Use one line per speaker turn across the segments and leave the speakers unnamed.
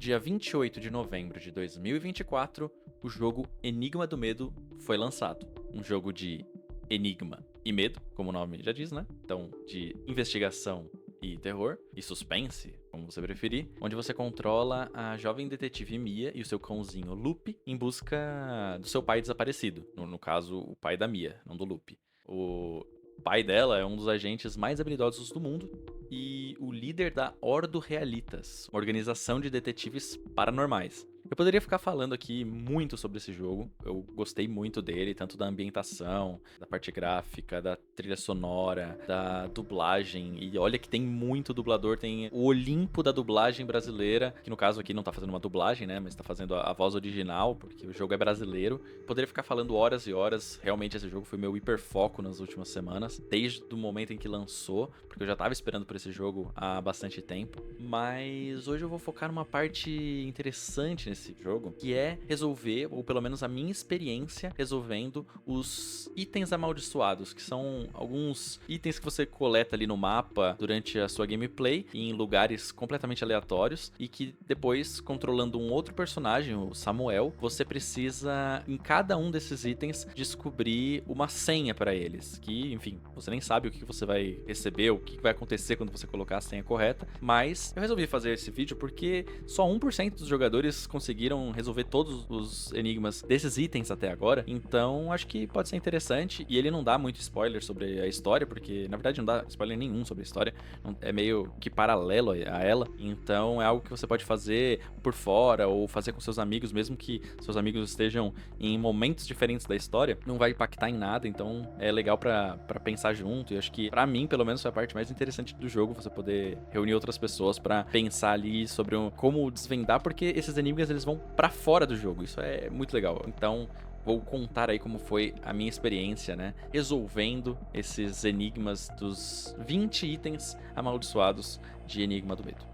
Dia 28 de novembro de 2024, o jogo Enigma do Medo foi lançado. Um jogo de enigma e medo, como o nome já diz, né? Então, de investigação e terror, e suspense, como você preferir, onde você controla a jovem detetive Mia e o seu cãozinho Lupe em busca do seu pai desaparecido. No caso, o pai da Mia, não do Lupe. O pai dela é um dos agentes mais habilidosos do mundo e o líder da Ordo Realitas, uma organização de detetives paranormais. Eu poderia ficar falando aqui muito sobre esse jogo. Eu gostei muito dele, tanto da ambientação, da parte gráfica, da trilha sonora, da dublagem. E olha que tem muito dublador, tem o Olimpo da dublagem brasileira, que no caso aqui não tá fazendo uma dublagem, né, mas tá fazendo a voz original, porque o jogo é brasileiro. Poderia ficar falando horas e horas. Realmente esse jogo foi meu hiperfoco nas últimas semanas, desde o momento em que lançou, porque eu já tava esperando por esse jogo há bastante tempo. Mas hoje eu vou focar numa parte interessante nesse jogo, que é resolver, ou pelo menos a minha experiência resolvendo os itens amaldiçoados, que são alguns itens que você coleta ali no mapa durante a sua gameplay, em lugares completamente aleatórios, e que depois, controlando um outro personagem, o Samuel, você precisa, em cada um desses itens, descobrir uma senha para eles, que, enfim, você nem sabe o que você vai receber, o que vai acontecer quando você colocar a senha correta, mas eu resolvi fazer esse vídeo porque só 1% dos jogadores conseguiram resolver todos os enigmas desses itens até agora, então acho que pode ser interessante, e ele não dá muito spoiler sobre a história, porque na verdade não dá spoiler nenhum sobre a história, é meio que paralelo a ela, então é algo que você pode fazer por fora, ou fazer com seus amigos, mesmo que seus amigos estejam em momentos diferentes da história, não vai impactar em nada, então é legal pra pensar junto, e acho que pra mim, pelo menos, foi a parte mais interessante do jogo, você poder reunir outras pessoas pra pensar ali sobre como desvendar, porque esses enigmas eles vão pra fora do jogo, isso é muito legal. Então vou contar aí como foi a minha experiência, né, resolvendo esses enigmas dos 20 itens amaldiçoados de Enigma do Medo.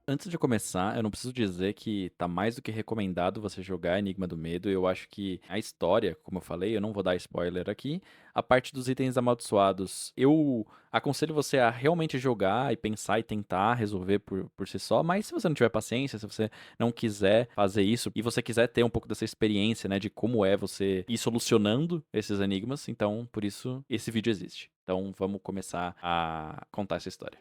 Antes de começar, eu não preciso dizer que tá mais do que recomendado você jogar Enigma do Medo. Eu acho que a história, como eu falei, eu não vou dar spoiler aqui. A parte dos itens amaldiçoados, eu aconselho você a realmente jogar e pensar e tentar resolver por si só. Mas se você não tiver paciência, se você não quiser fazer isso e você quiser ter um pouco dessa experiência, né, de como é você ir solucionando esses enigmas, então por isso esse vídeo existe. Então vamos começar a contar essa história.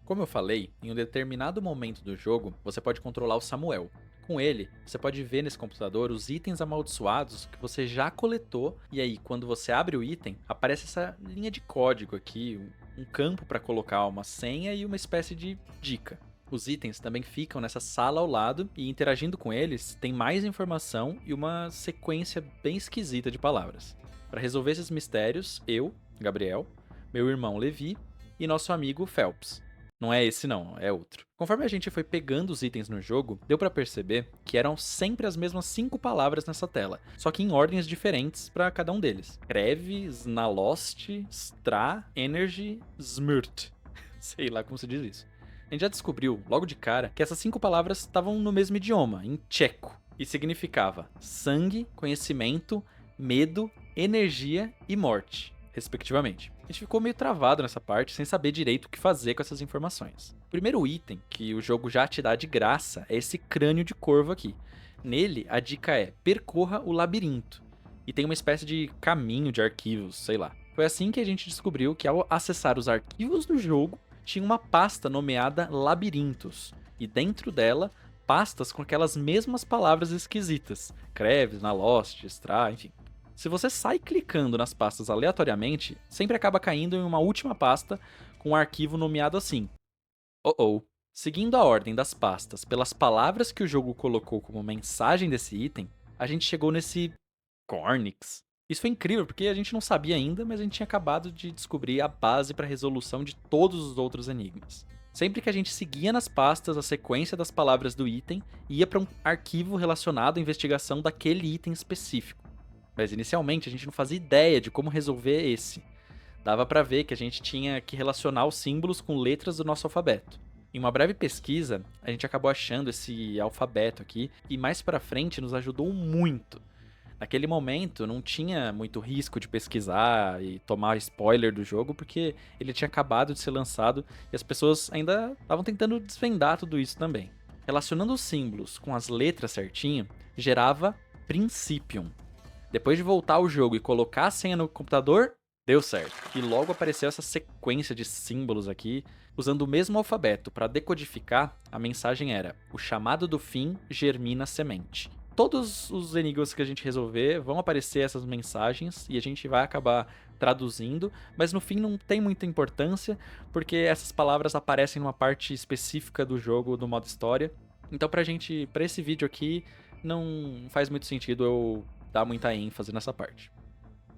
Como eu falei, em um determinado momento do jogo, você pode controlar o Samuel. Com ele, você pode ver nesse computador os itens amaldiçoados que você já coletou, e aí, quando você abre o item, aparece essa linha de código aqui, um campo para colocar uma senha e uma espécie de dica. Os itens também ficam nessa sala ao lado, e interagindo com eles, tem mais informação e uma sequência bem esquisita de palavras. Para resolver esses mistérios, eu, Gabriel, meu irmão Levi e nosso amigo Phelps. Não é esse não, é outro. Conforme a gente foi pegando os itens no jogo, deu pra perceber que eram sempre as mesmas 5 palavras nessa tela, só que em ordens diferentes pra cada um deles. Kreve, Znalost, Stra, Energy, Smrt. Sei lá como se diz isso. A gente já descobriu, logo de cara, que essas 5 palavras estavam no mesmo idioma, em tcheco, e significava sangue, conhecimento, medo, energia e morte, respectivamente. A gente ficou meio travado nessa parte, sem saber direito o que fazer com essas informações. O primeiro item que o jogo já te dá de graça é esse crânio de corvo aqui. Nele, a dica é: percorra o labirinto. E tem uma espécie de caminho de arquivos, sei lá. Foi assim que a gente descobriu que, ao acessar os arquivos do jogo, tinha uma pasta nomeada Labirintos. E dentro dela, pastas com aquelas mesmas palavras esquisitas: Kreves, Nalost, Stra, enfim. Se você sai clicando nas pastas aleatoriamente, sempre acaba caindo em uma última pasta com um arquivo nomeado assim. Oh. Seguindo a ordem das pastas pelas palavras que o jogo colocou como mensagem desse item, a gente chegou nesse Cornix. Isso foi incrível porque a gente não sabia ainda, mas a gente tinha acabado de descobrir a base para a resolução de todos os outros enigmas. Sempre que a gente seguia nas pastas a sequência das palavras do item, ia para um arquivo relacionado à investigação daquele item específico. Mas inicialmente a gente não fazia ideia de como resolver esse. Dava pra ver que a gente tinha que relacionar os símbolos com letras do nosso alfabeto. Em uma breve pesquisa, a gente acabou achando esse alfabeto aqui e mais pra frente nos ajudou muito. Naquele momento não tinha muito risco de pesquisar e tomar spoiler do jogo porque ele tinha acabado de ser lançado e as pessoas ainda estavam tentando desvendar tudo isso também. Relacionando os símbolos com as letras certinho, gerava Principium. Depois de voltar ao jogo e colocar a senha no computador, deu certo. E logo apareceu essa sequência de símbolos aqui, usando o mesmo alfabeto. Para decodificar, a mensagem era: o chamado do fim germina semente. Todos os enigmas que a gente resolver vão aparecer essas mensagens e a gente vai acabar traduzindo, mas no fim não tem muita importância, porque essas palavras aparecem numa parte específica do jogo, do modo história. Então pra esse vídeo aqui, não faz muito sentido eu dar muita ênfase nessa parte.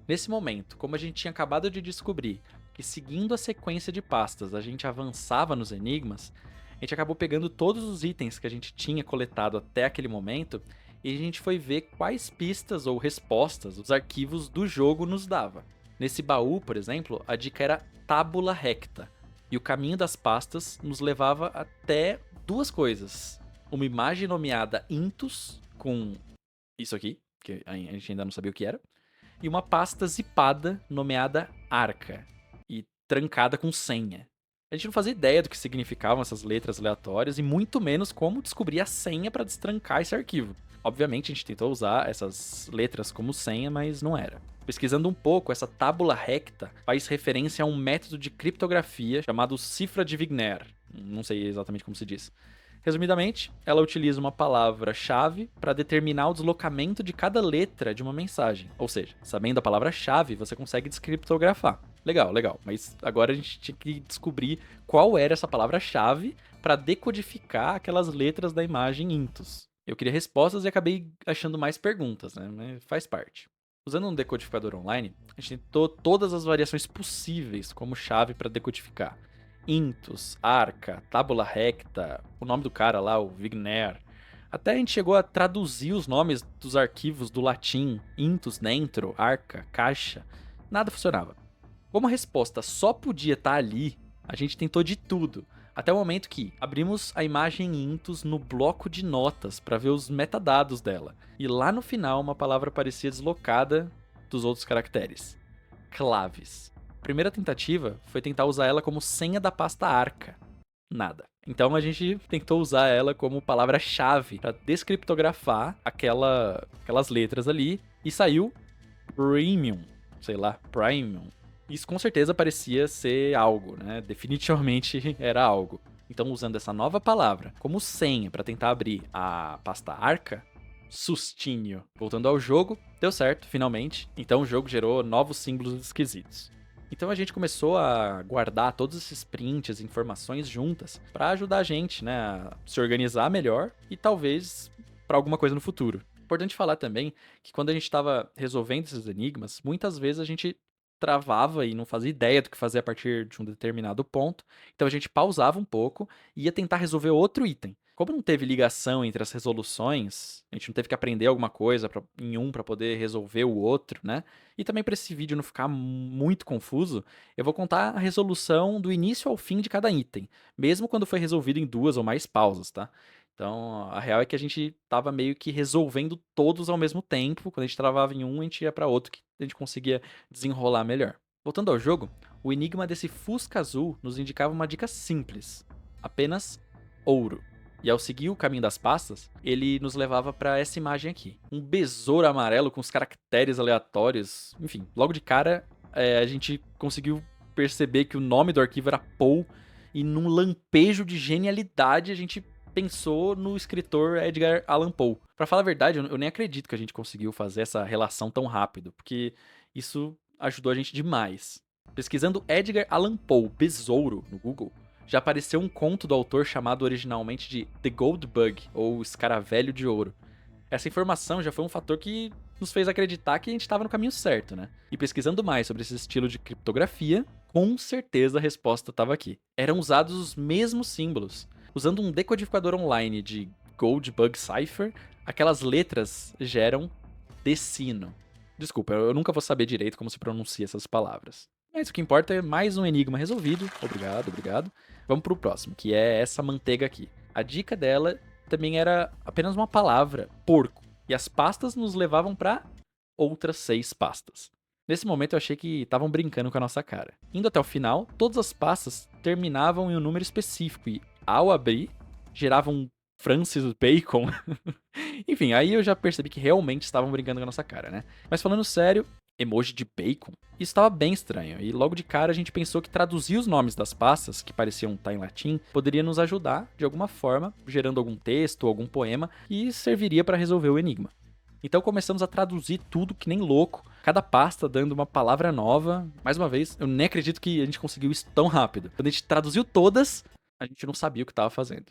Nesse momento, como a gente tinha acabado de descobrir que seguindo a sequência de pastas a gente avançava nos enigmas, a gente acabou pegando todos os itens que a gente tinha coletado até aquele momento e a gente foi ver quais pistas ou respostas os arquivos do jogo nos dava. Nesse baú, por exemplo, a dica era Tabula Recta, e o caminho das pastas nos levava até duas coisas. Uma imagem nomeada Intus, com isso aqui, que a gente ainda não sabia o que era, e uma pasta zipada nomeada Arca, e trancada com senha. A gente não fazia ideia do que significavam essas letras aleatórias e muito menos como descobrir a senha para destrancar esse arquivo. Obviamente a gente tentou usar essas letras como senha, mas não era. Pesquisando um pouco, essa tábula recta faz referência a um método de criptografia chamado cifra de Wigner. Não sei exatamente como se diz. Resumidamente, ela utiliza uma palavra-chave para determinar o deslocamento de cada letra de uma mensagem. Ou seja, sabendo a palavra-chave, você consegue descriptografar. Legal, legal. Mas agora a gente tinha que descobrir qual era essa palavra-chave para decodificar aquelas letras da imagem Intus. Eu queria respostas e acabei achando mais perguntas, né? Mas faz parte. Usando um decodificador online, a gente tentou todas as variações possíveis como chave para decodificar. Intus, Arca, Tabula Recta, o nome do cara lá, o Wigner. Até a gente chegou a traduzir os nomes dos arquivos do latim, Intus dentro, Arca, caixa. Nada funcionava. Como a resposta só podia estar ali, a gente tentou de tudo. Até o momento que abrimos a imagem Intus no bloco de notas para ver os metadados dela. E lá no final uma palavra parecia deslocada dos outros caracteres. Claves. A primeira tentativa foi tentar usar ela como senha da pasta Arca. Nada. Então a gente tentou usar ela como palavra-chave para descriptografar aquelas letras ali e saiu Premium. Sei lá, Premium. Isso com certeza parecia ser algo, né? Definitivamente era algo. Então, usando essa nova palavra como senha para tentar abrir a pasta Arca, Sustinho. Voltando ao jogo, deu certo, finalmente. Então o jogo gerou novos símbolos esquisitos. Então a gente começou a guardar todos esses prints, informações juntas, para ajudar a gente, né, a se organizar melhor e talvez para alguma coisa no futuro. Importante falar também que quando a gente estava resolvendo esses enigmas, muitas vezes a gente travava e não fazia ideia do que fazer a partir de um determinado ponto. Então a gente pausava um pouco e ia tentar resolver outro item. Como não teve ligação entre as resoluções, a gente não teve que aprender alguma coisa em um para poder resolver o outro, né? E também para esse vídeo não ficar muito confuso, eu vou contar a resolução do início ao fim de cada item, mesmo quando foi resolvido em duas ou mais pausas, tá? Então, a real é que a gente tava meio que resolvendo todos ao mesmo tempo. Quando a gente travava em um, a gente ia para outro que a gente conseguia desenrolar melhor. Voltando ao jogo, o enigma desse Fusca azul nos indicava uma dica simples: apenas ouro. E ao seguir o caminho das pastas, ele nos levava para essa imagem aqui. Um besouro amarelo com os caracteres aleatórios. Enfim, logo de cara, a gente conseguiu perceber que o nome do arquivo era Poe. E num lampejo de genialidade, a gente pensou no escritor Edgar Allan Poe. Pra falar a verdade, eu nem acredito que a gente conseguiu fazer essa relação tão rápido, porque isso ajudou a gente demais. Pesquisando Edgar Allan Poe, besouro, no Google, já apareceu um conto do autor chamado originalmente de The Gold Bug, ou Escaravelho de Ouro. Essa informação já foi um fator que nos fez acreditar que a gente estava no caminho certo, né? E pesquisando mais sobre esse estilo de criptografia, com certeza a resposta estava aqui. Eram usados os mesmos símbolos. Usando um decodificador online de Gold Bug Cipher, aquelas letras geram Decino. Desculpa, eu nunca vou saber direito como se pronuncia essas palavras. Mas o que importa é mais um enigma resolvido. Obrigado, obrigado. Vamos pro próximo, que é essa manteiga aqui. A dica dela também era apenas uma palavra, porco. E as pastas nos levavam para outras 6 pastas. Nesse momento eu achei que estavam brincando com a nossa cara. Indo até o final, todas as pastas terminavam em um número específico e, ao abrir, gerava um Francis Bacon. Enfim, aí eu já percebi que realmente estavam brincando com a nossa cara, né? Mas falando sério, emoji de bacon, isso estava bem estranho. E logo de cara a gente pensou que traduzir os nomes das pastas, que pareciam estar em latim, poderia nos ajudar de alguma forma, gerando algum texto ou algum poema, e serviria para resolver o enigma. Então começamos a traduzir tudo que nem louco, cada pasta dando uma palavra nova. Mais uma vez, eu nem acredito que a gente conseguiu isso tão rápido. Quando a gente traduziu todas, a gente não sabia o que estava fazendo.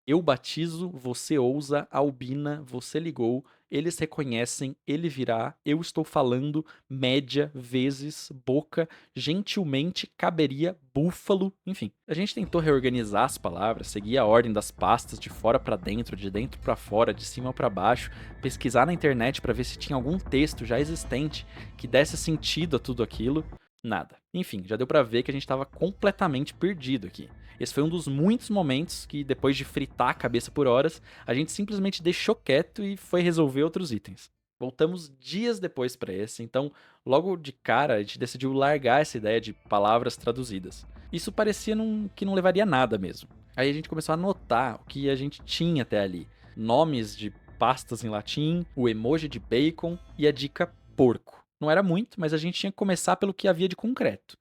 Eu batizo, você ousa, Albina, você ligou, eles reconhecem, ele virá, eu estou falando, média, vezes, boca, gentilmente, caberia, búfalo, enfim. A gente tentou reorganizar as palavras, seguir a ordem das pastas de fora pra dentro, de dentro pra fora, de cima pra baixo, pesquisar na internet pra ver se tinha algum texto já existente que desse sentido a tudo aquilo. Nada. Enfim, já deu pra ver que a gente tava completamente perdido aqui. Esse foi um dos muitos momentos que, depois de fritar a cabeça por horas, a gente simplesmente deixou quieto e foi resolver outros itens. Voltamos dias depois pra esse, então logo de cara a gente decidiu largar essa ideia de palavras traduzidas. Isso parecia que não levaria a nada mesmo. Aí a gente começou a anotar o que a gente tinha até ali. Nomes de pastas em latim, o emoji de bacon e a dica porco. Não era muito, mas a gente tinha que começar pelo que havia de concreto.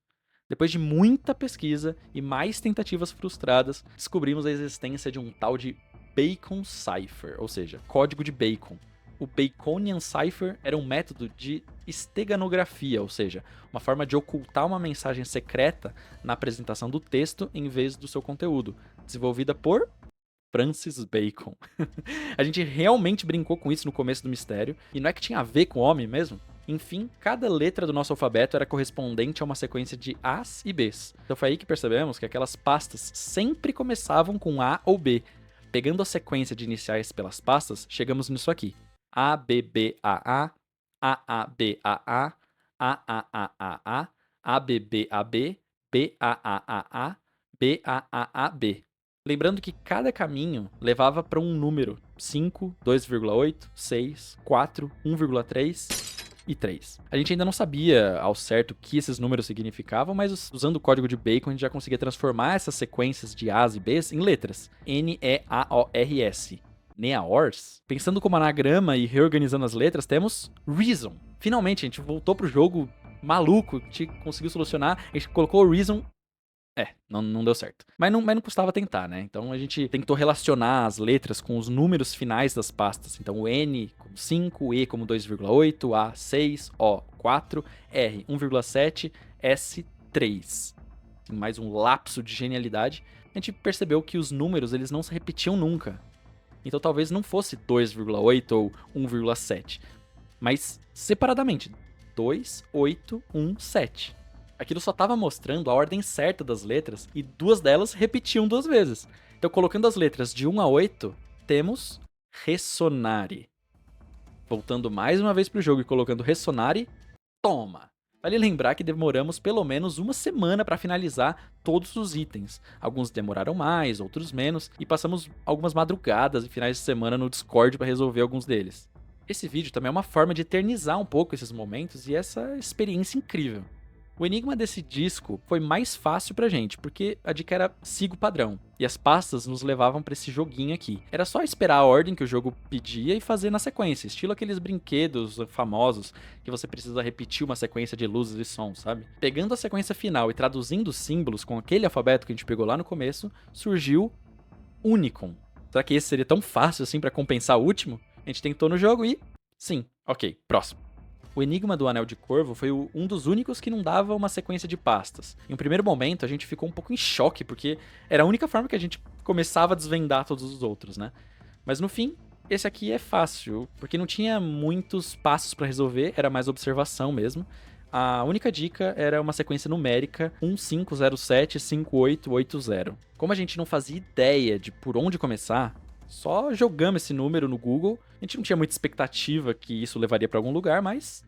Depois de muita pesquisa e mais tentativas frustradas, descobrimos a existência de um tal de Bacon Cipher, ou seja, código de bacon. O Baconian Cipher era um método de esteganografia, ou seja, uma forma de ocultar uma mensagem secreta na apresentação do texto em vez do seu conteúdo, desenvolvida por Francis Bacon. A gente realmente brincou com isso no começo do mistério, e não é que tinha a ver com homem mesmo? Enfim, cada letra do nosso alfabeto era correspondente a uma sequência de A's e B's. Então foi aí que percebemos que aquelas pastas sempre começavam com A ou B. Pegando a sequência de iniciais pelas pastas, chegamos nisso aqui. A, B, B, A, A, A, A, B, A, A, A, A, A, A, A, A, B, B, A, B, B, A, A, A, A, B, A, A, A, B. Lembrando que cada caminho levava para um número: 5, 2,8, 6, 4, 1,3 e 3. A gente ainda não sabia ao certo o que esses números significavam, mas usando o código de Bacon a gente já conseguia transformar essas sequências de A's e B's em letras. N-E-A-O-R-S. Neaors? Pensando como anagrama e reorganizando as letras, temos Reason. Finalmente, a gente voltou pro jogo maluco, a gente conseguiu solucionar, a gente colocou o Reason. Não deu certo. Mas não custava tentar, né? Então a gente tentou relacionar as letras com os números finais das pastas. Então o N como 5, E como 2,8, A 6, O 4, R 1,7, S 3. Mais um lapso de genialidade. A gente percebeu que os números eles não se repetiam nunca. Então talvez não fosse 2,8 ou 1,7. Mas separadamente. 2, 8, 1, 7. Aquilo só estava mostrando a ordem certa das letras e duas delas repetiam duas vezes. Então, colocando as letras de 1 a 8, temos Ressonare. Voltando mais uma vez pro jogo e colocando Ressonare, toma! Vale lembrar que demoramos pelo menos uma semana para finalizar todos os itens. Alguns demoraram mais, outros menos, e passamos algumas madrugadas e finais de semana no Discord para resolver alguns deles. Esse vídeo também é uma forma de eternizar um pouco esses momentos e essa experiência incrível. O enigma desse disco foi mais fácil pra gente, porque a dica era siga o padrão, e as pastas nos levavam pra esse joguinho aqui. Era só esperar a ordem que o jogo pedia e fazer na sequência, estilo aqueles brinquedos famosos que você precisa repetir uma sequência de luzes e sons, sabe? Pegando a sequência final e traduzindo os símbolos com aquele alfabeto que a gente pegou lá no começo, surgiu Unicum. Será que esse seria tão fácil assim pra compensar o último? A gente tentou no jogo e... sim, ok, próximo. O enigma do Anel de Corvo foi um dos únicos que não dava uma sequência de pastas. Em um primeiro momento, a gente ficou um pouco em choque, porque era a única forma que a gente começava a desvendar todos os outros, né? Mas no fim, esse aqui é fácil, porque não tinha muitos passos pra resolver, era mais observação mesmo. A única dica era uma sequência numérica 15075880. Como a gente não fazia ideia de por onde começar, só jogamos esse número no Google. A gente não tinha muita expectativa que isso levaria pra algum lugar, mas...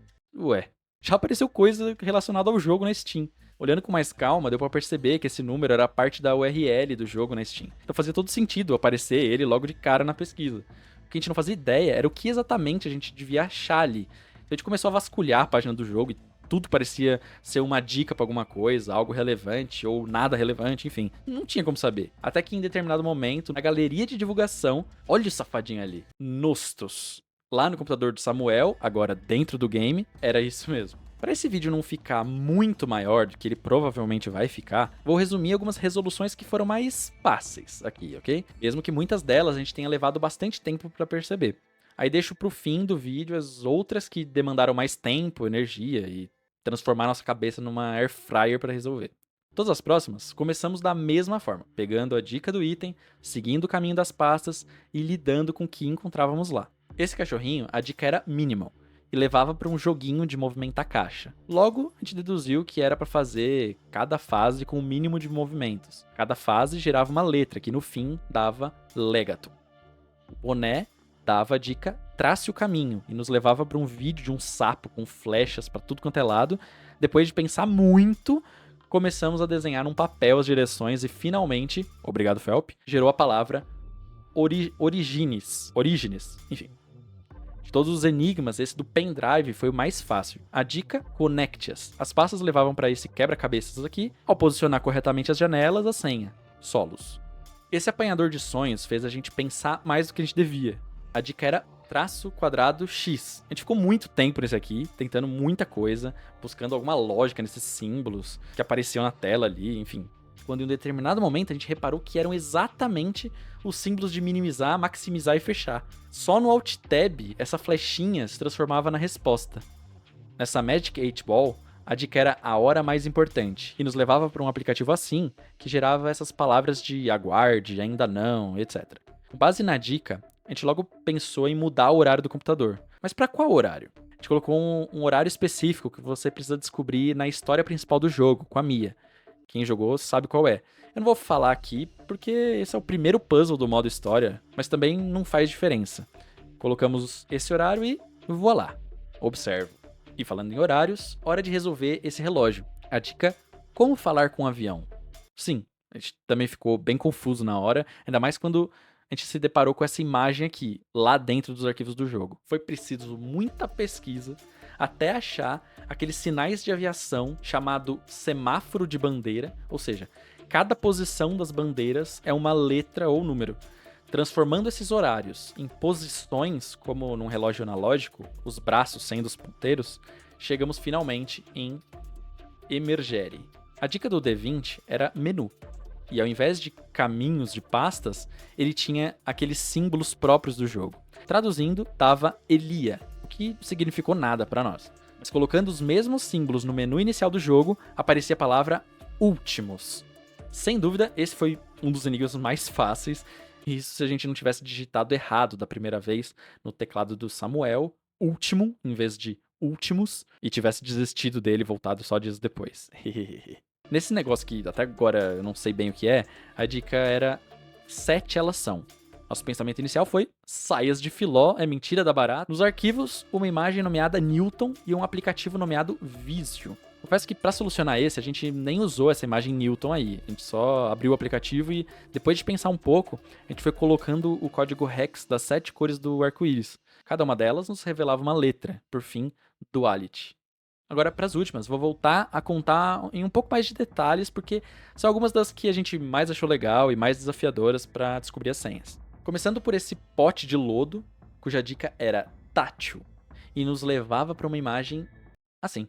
já apareceu coisa relacionada ao jogo na Steam. Olhando com mais calma, deu pra perceber que esse número era parte da URL do jogo na Steam. Então fazia todo sentido aparecer ele logo de cara na pesquisa. O que a gente não fazia ideia era o que exatamente a gente devia achar ali. Então a gente começou a vasculhar a página do jogo e tudo parecia ser uma dica pra alguma coisa, algo relevante ou nada relevante, enfim. Não tinha como saber. Até que em determinado momento, na galeria de divulgação, olha o safadinho ali, Nostos. Lá no computador do Samuel, agora dentro do game, era isso mesmo. Para esse vídeo não ficar muito maior do que ele provavelmente vai ficar, vou resumir algumas resoluções que foram mais fáceis aqui, ok? Mesmo que muitas delas a gente tenha levado bastante tempo para perceber. Aí deixo pro fim do vídeo as outras que demandaram mais tempo, energia e transformar nossa cabeça numa air fryer para resolver. Todas as próximas, começamos da mesma forma, pegando a dica do item, seguindo o caminho das pastas e lidando com o que encontrávamos lá. Esse cachorrinho, a dica era minimal e levava para um joguinho de movimentar caixa. Logo, a gente deduziu que era para fazer cada fase com o mínimo de movimentos. Cada fase gerava uma letra, que no fim dava Legato. O boné dava a dica trace o caminho e nos levava para um vídeo de um sapo com flechas para tudo quanto é lado. Depois de pensar muito, começamos a desenhar num papel as direções e finalmente, obrigado Felp, gerou a palavra Origines, enfim. De todos os enigmas, esse do pendrive foi o mais fácil. A dica, conecte-as. As pastas levavam para esse quebra-cabeças aqui. Ao posicionar corretamente as janelas, a senha, solos. Esse apanhador de sonhos fez a gente pensar mais do que a gente devia. A dica era traço quadrado X. A gente ficou muito tempo nesse aqui, tentando muita coisa, buscando alguma lógica nesses símbolos que apareciam na tela ali, enfim. Quando em um determinado momento a gente reparou que eram exatamente os símbolos de minimizar, maximizar e fechar. Só no Alt Tab, essa flechinha se transformava na resposta. Nessa Magic 8 Ball, a dica era a hora mais importante, e nos levava para um aplicativo assim, que gerava essas palavras de aguarde, ainda não, etc. Com base na dica, a gente logo pensou em mudar o horário do computador. Mas para qual horário? A gente colocou um horário específico que você precisa descobrir na história principal do jogo, com a Mia. Quem jogou sabe qual é. Eu não vou falar aqui porque esse é o primeiro puzzle do modo história, mas também não faz diferença. Colocamos esse horário e voilá. Observo. E falando em horários, hora de resolver esse relógio. A dica, como falar com um avião? Sim, a gente também ficou bem confuso na hora, ainda mais quando a gente se deparou com essa imagem aqui, lá dentro dos arquivos do jogo. Foi preciso muita pesquisa até achar aqueles sinais de aviação chamado semáforo de bandeira, ou seja, cada posição das bandeiras é uma letra ou número. Transformando esses horários em posições, como num relógio analógico, os braços sendo os ponteiros, chegamos finalmente em Emergere. A dica do D20 era menu. E ao invés de caminhos de pastas, ele tinha aqueles símbolos próprios do jogo. Traduzindo, dava Elia, o que significou nada para nós. Mas colocando os mesmos símbolos no menu inicial do jogo, aparecia a palavra Últimos. Sem dúvida, esse foi um dos enigmas mais fáceis, e isso se a gente não tivesse digitado errado da primeira vez no teclado do Samuel, último, em vez de últimos, e tivesse desistido dele e voltado só dias depois. Nesse negócio que até agora eu não sei bem o que é, a dica era 7 elas são. Nosso pensamento inicial foi saias de filó, é mentira da barata. Nos arquivos, uma imagem nomeada Newton e um aplicativo nomeado Visio. Confesso que para solucionar esse, a gente nem usou essa imagem Newton aí. A gente só abriu o aplicativo e depois de pensar um pouco, a gente foi colocando o código hex das 7 cores do arco-íris. Cada uma delas nos revelava uma letra, por fim, Duality. Agora, para as últimas, vou voltar a contar em um pouco mais de detalhes, porque são algumas das que a gente mais achou legal e mais desafiadoras para descobrir as senhas. Começando por esse pote de lodo, cuja dica era tátil, e nos levava para uma imagem assim.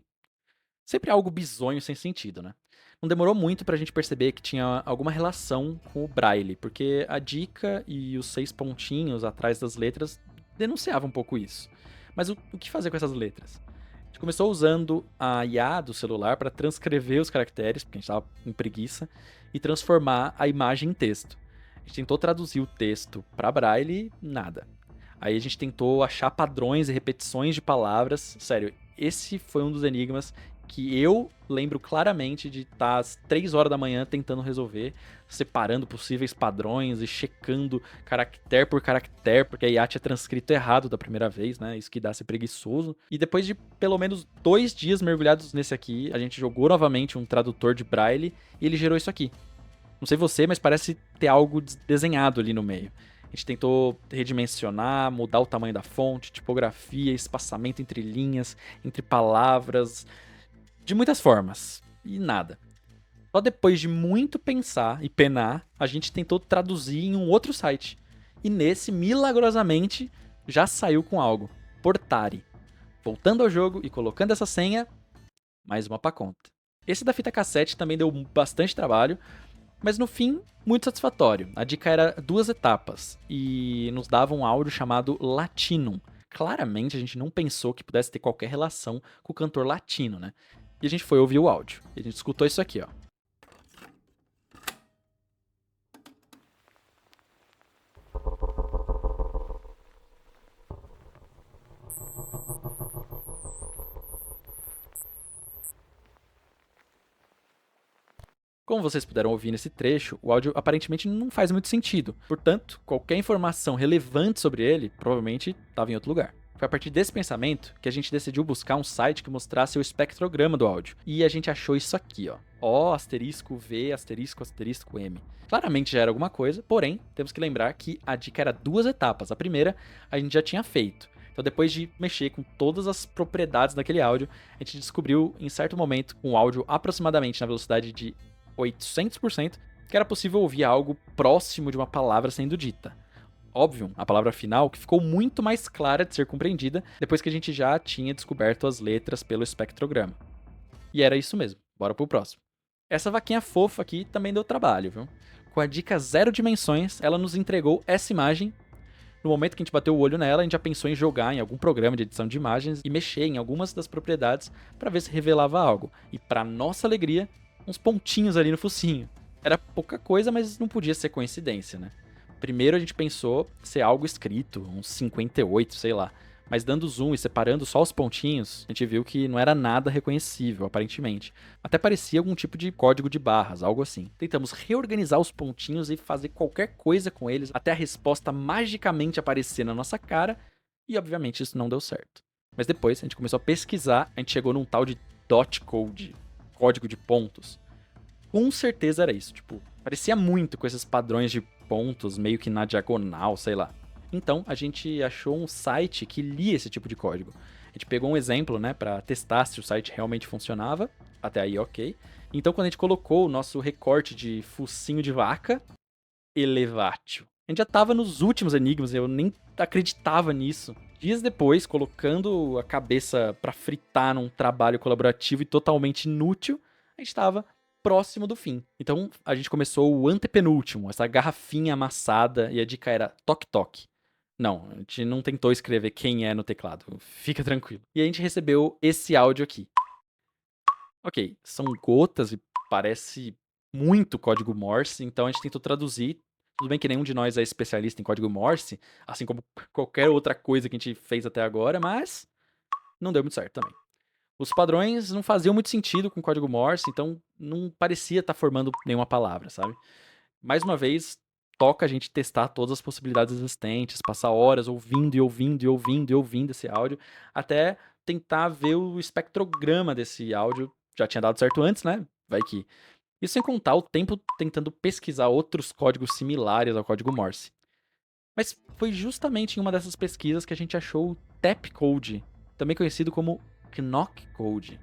Sempre algo bizonho sem sentido, né? Não demorou muito pra gente perceber que tinha alguma relação com o Braille, porque a dica e os 6 pontinhos atrás das letras denunciavam um pouco isso. Mas o que fazer com essas letras? A gente começou usando a IA do celular para transcrever os caracteres, porque a gente estava com preguiça, e transformar a imagem em texto. A gente tentou traduzir o texto para Braille, nada. Aí a gente tentou achar padrões e repetições de palavras. Sério, esse foi um dos enigmas que eu lembro claramente de estar às 3 horas da manhã tentando resolver, separando possíveis padrões e checando caractere por caractere, porque a IA tinha transcrito errado da primeira vez, né? Isso que dá a ser preguiçoso. E depois de pelo menos 2 dias mergulhados nesse aqui, a gente jogou novamente um tradutor de Braille e ele gerou isso aqui. Não sei você, mas parece ter algo desenhado ali no meio. A gente tentou redimensionar, mudar o tamanho da fonte, tipografia, espaçamento entre linhas, entre palavras. de muitas formas. E nada. Só depois de muito pensar e penar, a gente tentou traduzir em um outro site. E nesse, milagrosamente, já saiu com algo. Portari. Voltando ao jogo e colocando essa senha, mais uma pra conta. Esse da fita cassete também deu bastante trabalho, mas no fim, muito satisfatório. A dica era 2 etapas e nos dava um áudio chamado Latinum. Claramente a gente não pensou que pudesse ter qualquer relação com o cantor latino, né? E a gente foi ouvir o áudio. E a gente escutou isso aqui, ó. Como vocês puderam ouvir nesse trecho, o áudio aparentemente não faz muito sentido. Portanto, qualquer informação relevante sobre ele provavelmente estava em outro lugar. Foi a partir desse pensamento que a gente decidiu buscar um site que mostrasse o espectrograma do áudio. E a gente achou isso aqui, ó. O asterisco V asterisco asterisco M. Claramente já era alguma coisa, porém, temos que lembrar que a dica era 2 etapas. A primeira a gente já tinha feito. Então, depois de mexer com todas as propriedades daquele áudio, a gente descobriu em certo momento, com o áudio aproximadamente na velocidade de 800%, que era possível ouvir algo próximo de uma palavra sendo dita. Óbvio, a palavra final que ficou muito mais clara de ser compreendida depois que a gente já tinha descoberto as letras pelo espectrograma. E era isso mesmo, bora pro próximo. Essa vaquinha fofa aqui também deu trabalho, viu? Com a dica 0 dimensões, ela nos entregou essa imagem. No momento que a gente bateu o olho nela, a gente já pensou em jogar em algum programa de edição de imagens e mexer em algumas das propriedades para ver se revelava algo. E para nossa alegria, uns pontinhos ali no focinho. Era pouca coisa, mas não podia ser coincidência, né? Primeiro a gente pensou ser algo escrito, uns 58, sei lá. Mas dando zoom e separando só os pontinhos, a gente viu que não era nada reconhecível, aparentemente. Até parecia algum tipo de código de barras, algo assim. Tentamos reorganizar os pontinhos e fazer qualquer coisa com eles, até a resposta magicamente aparecer na nossa cara, e obviamente isso não deu certo. Mas depois a gente começou a pesquisar, a gente chegou num tal de dot code, código de pontos. Com certeza era isso, tipo, parecia muito com esses padrões de pontos meio que na diagonal, sei lá. Então, a gente achou um site que lia esse tipo de código. A gente pegou um exemplo, né, pra testar se o site realmente funcionava, até aí ok. Então, quando a gente colocou o nosso recorte de focinho de vaca, elevatio. A gente já tava nos últimos enigmas, eu nem acreditava nisso. Dias depois, colocando a cabeça pra fritar num trabalho colaborativo e totalmente inútil, a gente tava próximo do fim. Então, a gente começou o antepenúltimo, essa garrafinha amassada, e a dica era toque-toque. Não, a gente não tentou escrever quem é no teclado, fica tranquilo. E a gente recebeu esse áudio aqui. Ok, são gotas e parece muito código Morse, então a gente tentou traduzir. Tudo bem que nenhum de nós é especialista em código Morse, assim como qualquer outra coisa que a gente fez até agora, mas não deu muito certo também. Os padrões não faziam muito sentido com o código Morse, então não parecia estar formando nenhuma palavra, sabe? Mais uma vez, toca a gente testar todas as possibilidades existentes, passar horas ouvindo e ouvindo e ouvindo e ouvindo esse áudio, até tentar ver o espectrograma desse áudio. Já tinha dado certo antes, né? Vai que. Isso sem contar o tempo tentando pesquisar outros códigos similares ao código Morse. Mas foi justamente em uma dessas pesquisas que a gente achou o Tap Code, também conhecido como Knock Code.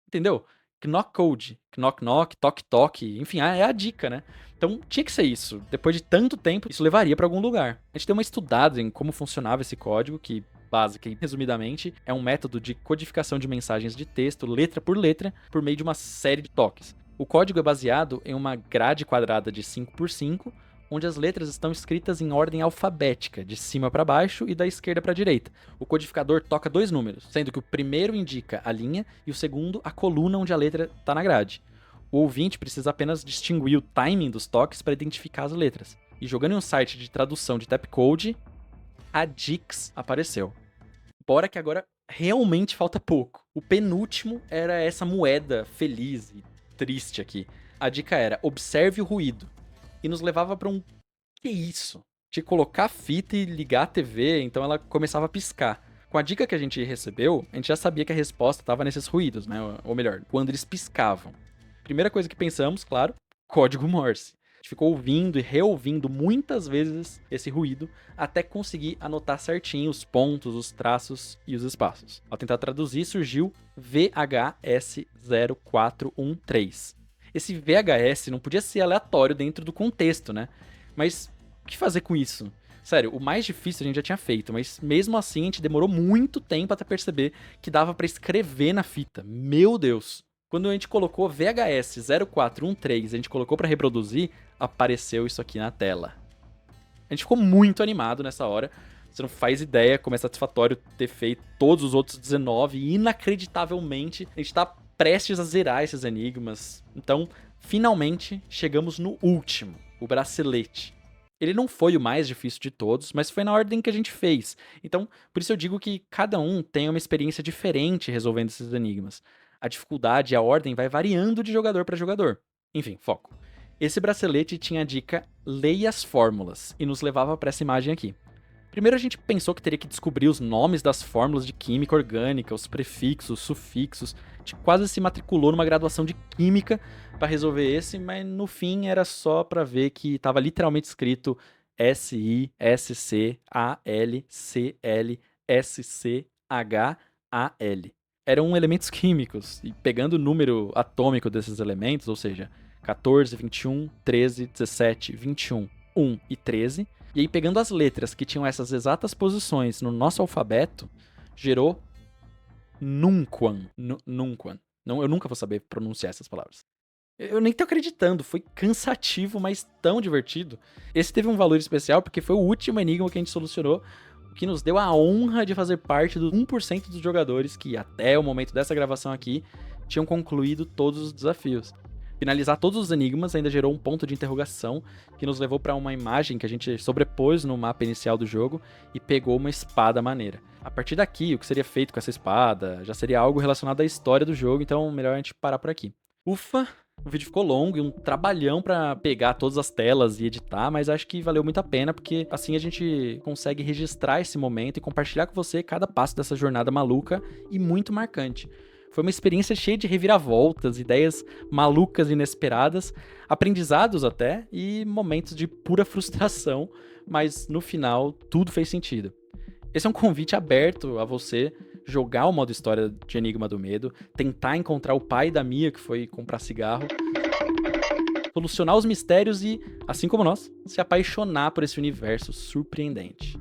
Entendeu? Knock Code. Knock Knock, Toque Toque, enfim, é a dica, né? Então tinha que ser isso. Depois de tanto tempo, isso levaria para algum lugar. A gente deu uma estudada em como funcionava esse código, que, básica e resumidamente, é um método de codificação de mensagens de texto, letra, por meio de uma série de toques. O código é baseado em uma grade quadrada de 5x5, onde as letras estão escritas em ordem alfabética, de cima para baixo e da esquerda para a direita. O codificador toca 2 números, sendo que o primeiro indica a linha e o segundo a coluna onde a letra está na grade. O ouvinte precisa apenas distinguir o timing dos toques para identificar as letras. E jogando em um site de tradução de Tapcode, a Dix apareceu. Bora que agora realmente falta pouco. O penúltimo era essa moeda feliz e triste aqui. A dica era: observe o ruído. E nos levava pra um... Que isso? Tinha que colocar a fita e ligar a TV, então ela começava a piscar. Com a dica que a gente recebeu, a gente já sabia que a resposta estava nesses ruídos, né? Ou melhor, quando eles piscavam. Primeira coisa que pensamos, claro, código Morse.
gente ficou ouvindo e reouvindo muitas vezes esse ruído até conseguir anotar certinho os pontos, os traços e os espaços. Ao tentar traduzir, surgiu VHS0413. Esse VHS não podia ser aleatório dentro do contexto, né? Mas o que fazer com isso? Sério, o mais difícil a gente já tinha feito, mas mesmo assim a gente demorou muito tempo até perceber que dava pra escrever na fita. Meu Deus! Quando a gente colocou VHS 0413, a gente colocou pra reproduzir, apareceu isso aqui na tela. A gente ficou muito animado nessa hora. Você não faz ideia como é satisfatório ter feito todos os outros 19 e inacreditavelmente a gente tá prestes a zerar esses enigmas. Então, finalmente, chegamos no último, o bracelete. Ele não foi o mais difícil de todos, mas foi na ordem que a gente fez. Então, por isso eu digo que cada um tem uma experiência diferente resolvendo esses enigmas. A dificuldade e a ordem vai variando de jogador para jogador. Enfim, foco. Esse bracelete tinha a dica leia as fórmulas e nos levava para essa imagem aqui. Primeiro a gente pensou que teria que descobrir os nomes das fórmulas de química orgânica, os prefixos, os sufixos. A gente quase se matriculou numa graduação de química para resolver esse, mas no fim era só para ver que estava literalmente escrito SISCALCLSCHAL. Eram elementos químicos, e pegando o número atômico desses elementos, ou seja, 14, 21, 13, 17, 21, 1 e 13, e aí pegando as letras que tinham essas exatas posições no nosso alfabeto, gerou Nunquan. Nunquan. Não, eu nunca vou saber pronunciar essas palavras. Eu nem tô acreditando, foi cansativo, mas tão divertido. Esse teve um valor especial porque foi o último enigma que a gente solucionou, o que nos deu a honra de fazer parte do 1% dos jogadores que, até o momento dessa gravação aqui, tinham concluído todos os desafios. Finalizar todos os enigmas ainda gerou um ponto de interrogação que nos levou para uma imagem que a gente sobrepôs no mapa inicial do jogo e pegou uma espada maneira. A partir daqui, o que seria feito com essa espada já seria algo relacionado à história do jogo, então melhor a gente parar por aqui. Ufa, o vídeo ficou longo e um trabalhão para pegar todas as telas e editar, mas acho que valeu muito a pena porque assim a gente consegue registrar esse momento e compartilhar com você cada passo dessa jornada maluca e muito marcante. Foi uma experiência cheia de reviravoltas, ideias malucas e inesperadas, aprendizados até e momentos de pura frustração, mas no final tudo fez sentido. Esse é um convite aberto a você jogar o modo história de Enigma do Medo, tentar encontrar o pai da Mia que foi comprar cigarro, solucionar os mistérios e, assim como nós, se apaixonar por esse universo surpreendente.